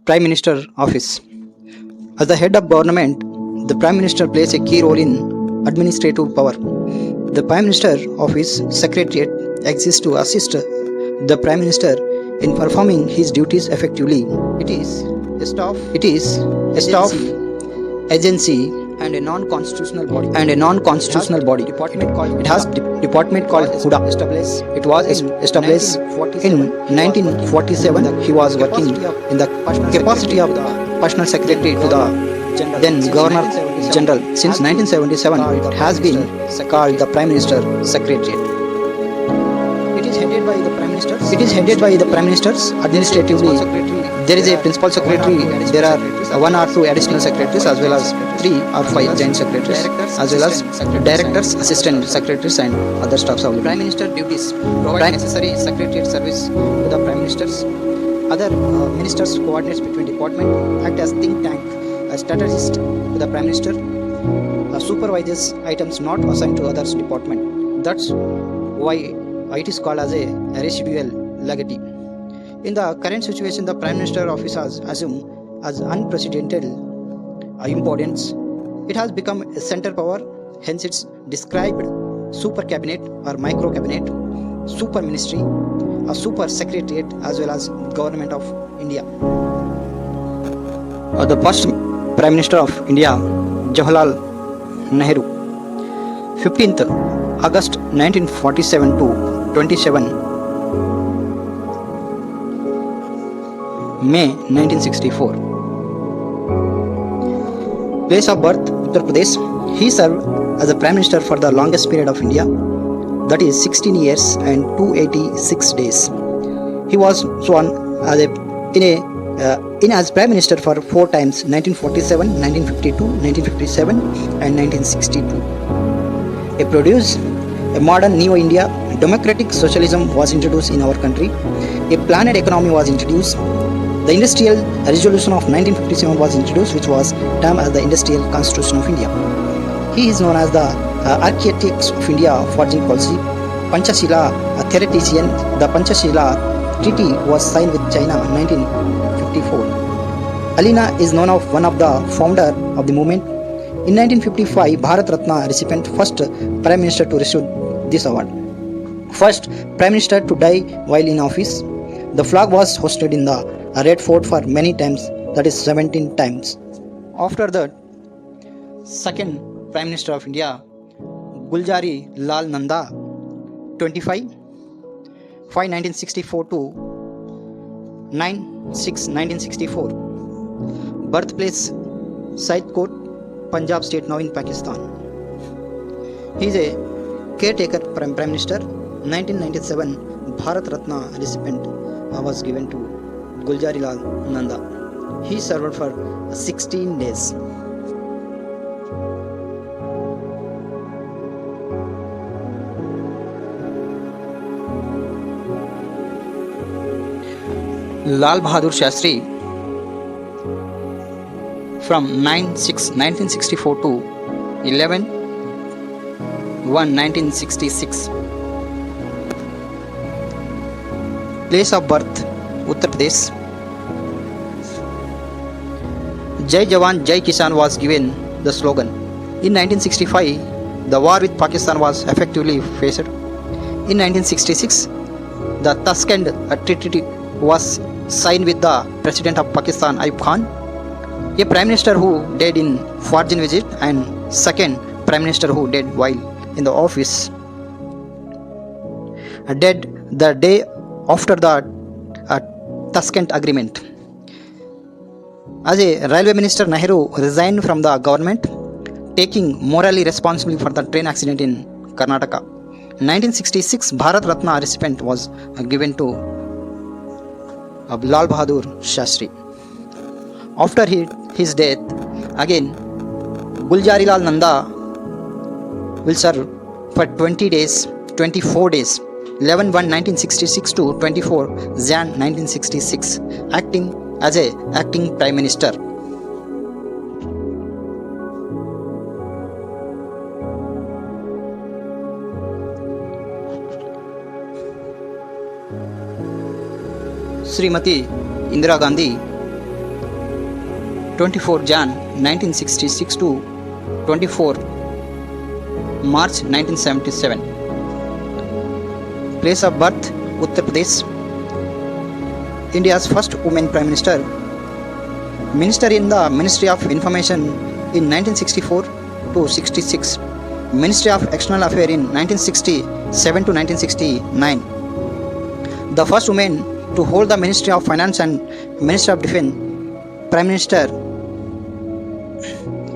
Prime Minister Office. As the head of government, the Prime Minister plays a key role in administrative power. The Prime Minister Office Secretariat exists to assist the Prime Minister in performing his duties effectively. It is a staff agency and a non-constitutional body. It has department called Huda. It was established in 1947. He was working in the capacity of personal secretary to the then Governor General. Since 1977, it has been called the Prime Minister Secretariat. It is headed by the Prime Ministers. Administratively, there is a Principal Secretary. There are 1 or 2 additional secretaries, as well as 3 or 5 joint secretaries, as well as directors, assistant secretaries, and other staffs of the Prime Minister duties. Provide necessary secretariat service to the Prime Ministers. Other ministers coordinates between department, act as think tank, a strategist to the Prime Minister, supervises items not assigned to others department. That's why it is called as a residual legatee. In the current situation, the Prime Minister office has assumed as unprecedented importance. It has become a center power, hence it's described super cabinet or micro cabinet, super ministry, a super secretariat, as well as government of India. The first Prime Minister of India, Jawaharlal Nehru, 15th August 1947 to 27 May 1964. Place of birth, Uttar Pradesh. He served as a Prime Minister for the longest period of India, that is 16 years and 286 days. He was sworn as Prime Minister for 4 times, 1947, 1952, 1957 and 1962. He produced a modern Neo-India. Democratic socialism was introduced in our country. A planned economy was introduced. The Industrial Resolution of 1957 was introduced, which was termed as the Industrial Constitution of India. He is known as the architect of India forging policy. Panchashila, a theoretician. The Panchashila Treaty was signed with China in 1954. Alina is known as one of the founder of the movement. In 1955, Bharat Ratna recipient, first Prime Minister to receive this award. First Prime Minister to die while in office. The flag was hoisted in the Red Fort for many times, that is 17 times. After that, second Prime Minister of India, Guljari Lal Nanda, 25 1964 to 9/6/1964. Birthplace Saidkot, Punjab state, now in Pakistan. He is a caretaker Prime Minister. 1997 Bharat Ratna recipient was given to Guljari Lal Nanda. He served for 16 days. Lal Bahadur Shastri, from 9/6/1964 to 11/1/1966. Place of birth, Uttar Pradesh. Jai Jawan, Jai Kisan was given the slogan. In 1965, the war with Pakistan was effectively faced. In 1966, the Tashkent Treaty was signed with the President of Pakistan, Ayub Khan, a Prime Minister who died in foreign visit, and second Prime Minister who died while in the office. Dead the day after the Tashkent Agreement. As a railway minister, Nehru resigned from the government, taking morally responsibility for the train accident in Karnataka. 1966 Bharat Ratna recipient was given to Lal Bahadur Shastri. After his death, again Guljari Lal Nanda will serve for 24 days, 11/1/1966 to 24 Jan 1966, acting as a acting Prime Minister. Srimati Indira Gandhi, 24 Jan 1966 to 24 March 1977. Place of birth Uttar Pradesh. India's first woman Prime Minister. Minister in the Ministry of Information in 1964 to 66. Ministry of External Affairs in 1967 to 1969. The first woman to hold the Ministry of Finance and Ministry of Defense. Prime Minister.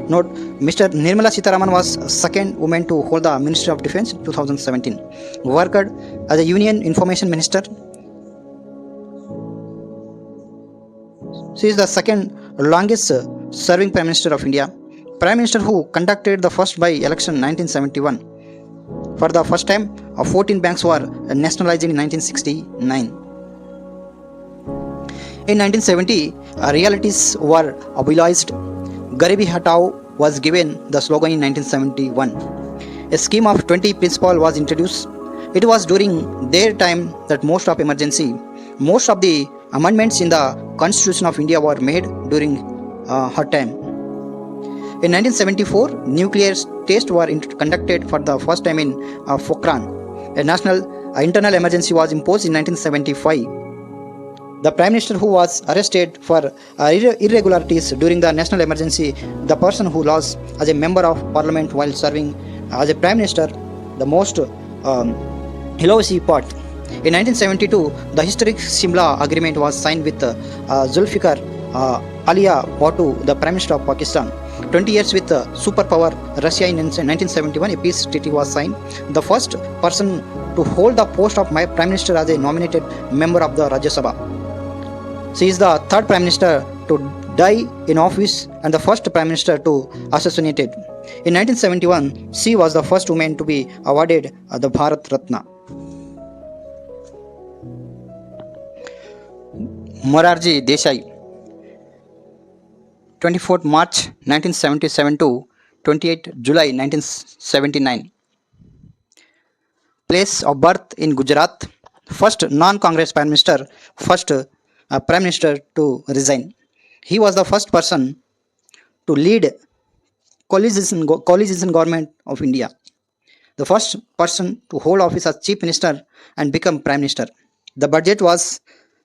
Note, Mr. Nirmala Sitharaman was second woman to hold the Ministry of Defense 2017. Worked as a Union Information Minister. She is the second longest serving Prime Minister of India. Prime Minister who conducted the first by-election in 1971. For the first time, 14 banks were nationalized in 1969. In 1970, realities were abolished. Garibi Hatao was given the slogan in 1971. A scheme of 20 principles was introduced. It was during their time that most of the amendments in the Constitution of India were made during her time. In 1974, nuclear tests were conducted for the first time in Pokhran. A national internal emergency was imposed in 1975. The Prime Minister who was arrested for irregularities during the national emergency, the person who lost as a member of parliament while serving as a Prime Minister, the most hilosy part. In 1972, the historic Simla Agreement was signed with Zulfikar Alia Bhutto, the Prime Minister of Pakistan. 20 years with superpower Russia in 1971, a peace treaty was signed. The first person to hold the post of Prime Minister as a nominated member of the Rajya Sabha. She is the third Prime Minister to die in office and the first Prime Minister to assassinated. In 1971, she was the first woman to be awarded the Bharat Ratna. Morarji Desai, 24th March 1977 to 28 July 1979. Place of birth in Gujarat. First non-Congress Prime Minister, first Prime Minister to resign. He was the first person to lead coalition government of India. The first person to hold office as Chief Minister and become Prime Minister. The budget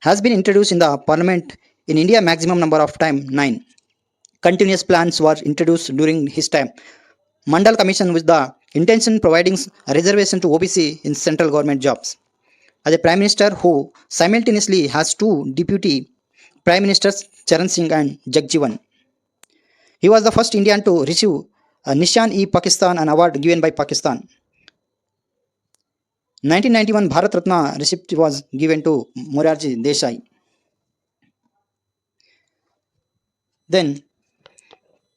has been introduced in the Parliament in India maximum number of time 9. Continuous plans were introduced during his time. Mandal Commission with the intention providing reservation to OBC in central government jobs. As a Prime Minister who simultaneously has two Deputy Prime Ministers, Charan Singh and Jagjivan. He was the first Indian to receive Nishan-e-Pakistan, an award given by Pakistan. 1991 Bharat Ratna receipt was given to Morarji Desai. Then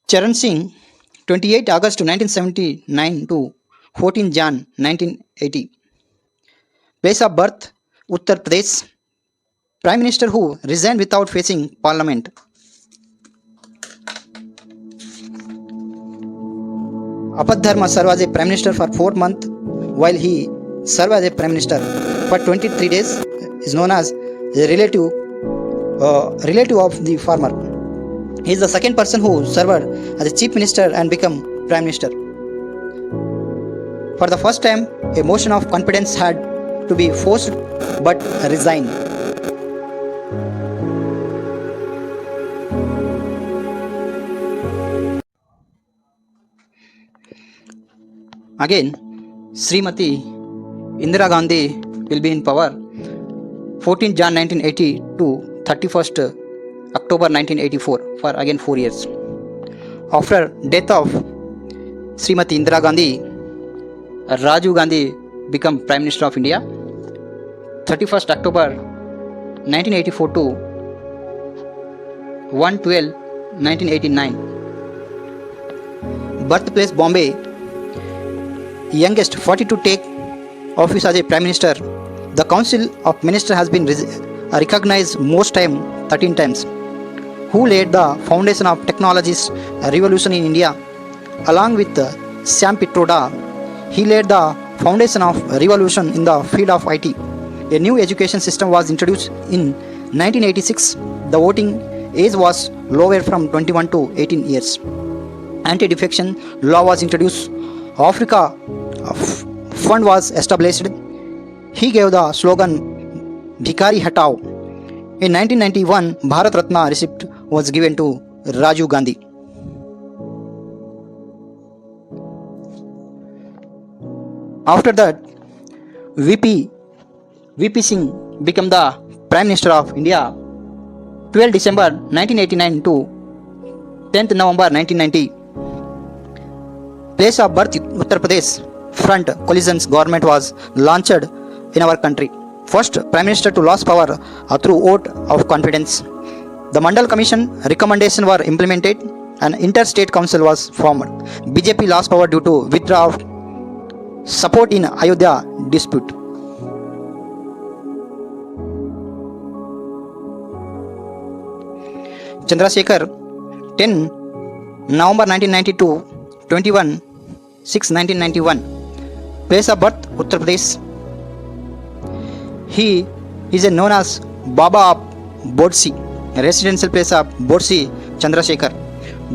Charan Singh, 28 August 1979 to 14 Jan 1980. Place of birth Uttar Pradesh. Prime Minister who resigned without facing Parliament. Apadharma served as a Prime Minister for 4 months while he served as a Prime Minister for 23 days. Is known as a relative of the former. He is the second person who served as a Chief Minister and become Prime Minister. For the first time, a motion of confidence had to be forced but resigned. Again, Srimati Indira Gandhi will be in power 14 Jan 1980 to 31st October 1984 for again 4 years. After death of Srimati Indira Gandhi, Rajiv Gandhi became Prime Minister of India 31st October 1984 to 1/12/1989. Birthplace Bombay. Youngest 40 to take office as a Prime Minister. The Council of Ministers has been recognized most time 13 times. Who laid the foundation of technology's revolution in India? Along with Sam Pitroda, he laid the foundation of revolution in the field of IT. A new education system was introduced in 1986. The voting age was lowered from 21 to 18 years. Anti-defection law was introduced. Africa Fund was established. He gave the slogan Bhikari Hatao. In 1991, Bharat Ratna receipt was given to Rajiv Gandhi. After that, VP Singh became the Prime Minister of India 12 December 1989 to 10th November 1990. Place of birth Uttar Pradesh. Front coalition's government was launched in our country. First Prime Minister to lose power through vote of confidence. The Mandal Commission recommendations were implemented and interstate council was formed. BJP lost power due to withdrawal of support in Ayodhya dispute. Chandrasekhar 10 November 1992 21 6 1991. Place of birth Uttar Pradesh. He is known as Baba of Bodsi. Residential place of Bodsi Chandrasekhar.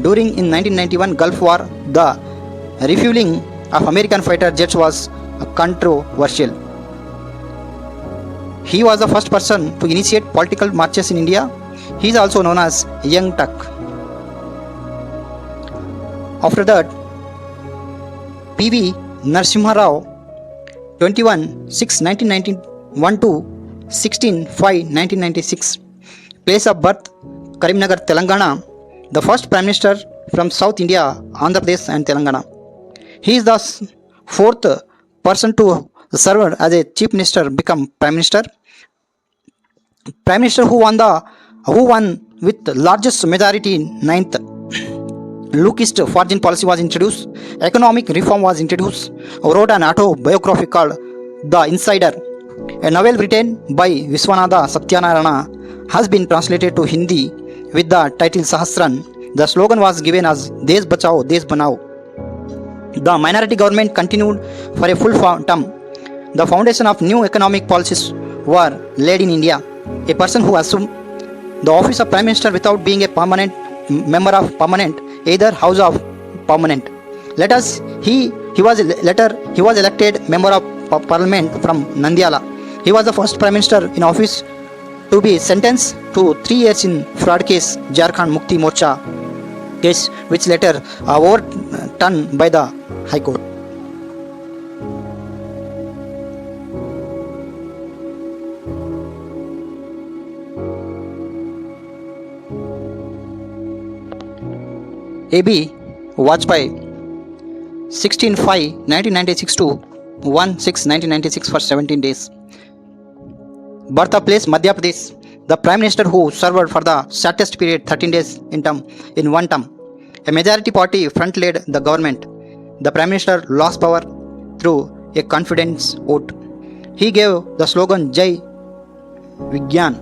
During in 1991 Gulf War, the refueling of American fighter jets was controversial. He was the first person to initiate political marches in India. He is also known as Young Turk. After that, PV Narasimha Rao 21 6 1991 to 16 5 1996. Place of birth Karimnagar, Telangana. The first Prime Minister from South India, Andhra Pradesh and Telangana. He is the fourth person to serve as a Chief Minister become Prime Minister. Prime Minister who won with the largest majority in 9th. Lookist foreign policy was introduced. Economic reform was introduced. Wrote an autobiography called The Insider. A novel written by Viswanatha Satyanarayana has been translated to Hindi with the title Sahasran. The slogan was given as Desh Bachao, Desh Banao. The minority government continued for a full term. The foundation of new economic policies were laid in India. A person who assumed the office of Prime Minister without being a permanent member of Parliament, either House of Parliament. He was elected member of Parliament from Nandyala. He was the first Prime Minister in office to be sentenced to 3 years in fraud case Jharkhand Mukti Morcha case, which later overturned by the High Court. A.B. Vajpayee 16/5/1996 to 1/6/1996 for 17 days. Birthplace Madhya Pradesh. The Prime Minister who served for the shortest period 13 days in one term. A majority party front led the government. The Prime Minister lost power through a confidence vote. He gave the slogan Jai Vigyan.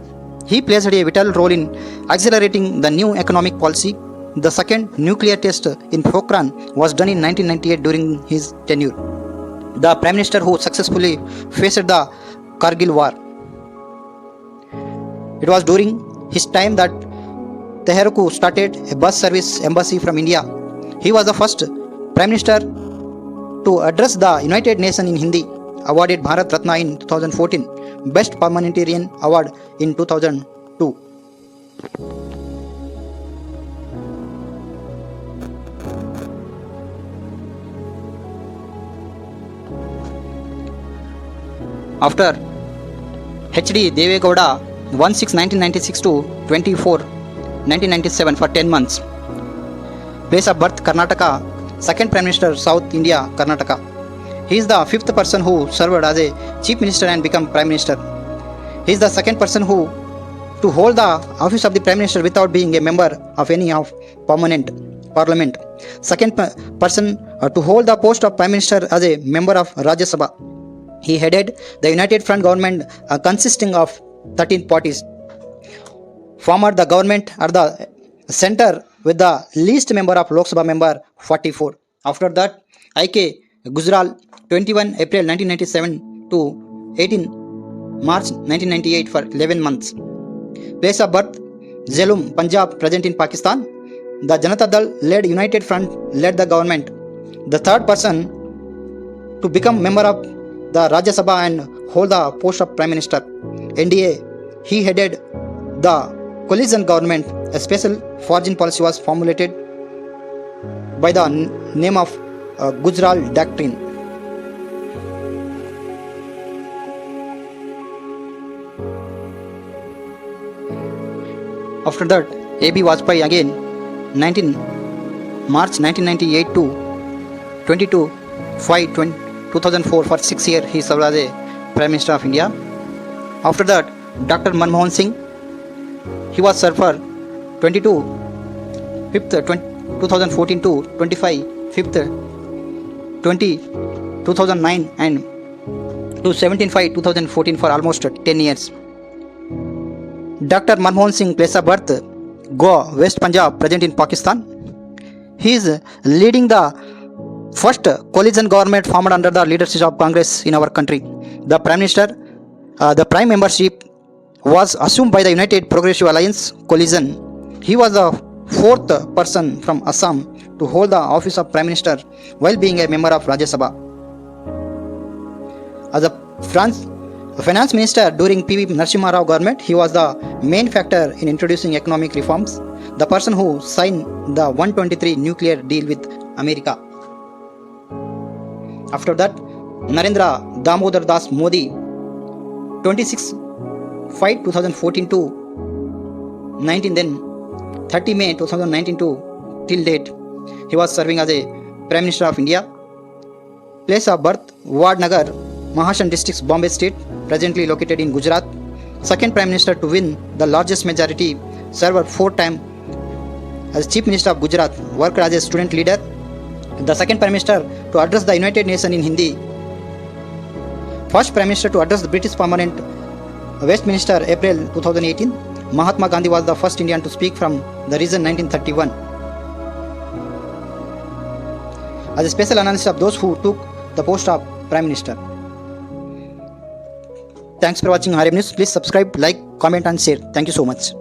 He played a vital role in accelerating the new economic policy. The second nuclear test in Pokhran was done in 1998 during his tenure. The Prime Minister who successfully faced the Kargil War. It was during his time that Telugu started a bus service embassy from India. He was the first Prime Minister to address the United Nations in Hindi. Awarded Bharat Ratna in 2014. Best Parliamentarian Award in 2002. After H.D. Devegowda 1/6/1996 to 24/1997 for 10 months. Place of birth Karnataka. Second Prime Minister South India, Karnataka. He is the fifth person who served as a Chief Minister and become Prime Minister. He is the second person to hold the office of the Prime Minister without being a member of any of Parliament. Second person to hold the post of Prime Minister as a member of Rajya Sabha. He headed the United Front government consisting of 13 parties. Formed the government at the center with the least member of Lok Sabha member 44. After that, I.K. Gujral 21 April 1997 to 18 March 1998 for 11 months. Place of birth Jhelum, Punjab, present in Pakistan. The Janata Dal led United Front led the government. The third person to become member of the Rajya Sabha and hold the post of Prime Minister. NDA, he headed the coalition government. A special foreign policy was formulated by the name of Gujarat Doctrine. After that, A.B. Vajpayee again, 19 March 1998 to 22/5/2004 for 6 years he served as a Prime Minister of India. After that, Dr. Manmohan Singh, he was served for 22/5/2014 to 25/5/2009 and to 17/5/2014 for almost 10 years. Dr. Manmohan Singh, place of birth Goa, West Punjab, present in Pakistan. He is leading the first coalition government formed under the leadership of Congress in our country. The prime membership was assumed by the United Progressive Alliance coalition. He was the fourth person from Assam to hold the office of Prime Minister while being a member of Rajya Sabha. As a finance minister during P.V. Narasimha Rao government, he was the main factor in introducing economic reforms, the person who signed the 123 nuclear deal with America. After that, Narendra Damodar Das Modi, 26/5/2014 to 19, then 30 May 2019 to till date, he was serving as a Prime Minister of India. Place of birth Vadnagar, Mahashan district, Bombay state, presently located in Gujarat. Second Prime Minister to win the largest majority, served 4 times as Chief Minister of Gujarat, worked as a student leader. The second Prime Minister to address the United Nations in Hindi. First Prime Minister to address the British Permanent Westminster, April 2018. Mahatma Gandhi was the first Indian to speak from the region 1931. As a special analysis of those who took the post of Prime Minister. Thanks for watching RM News. Please subscribe, like, comment and share. Thank you so much.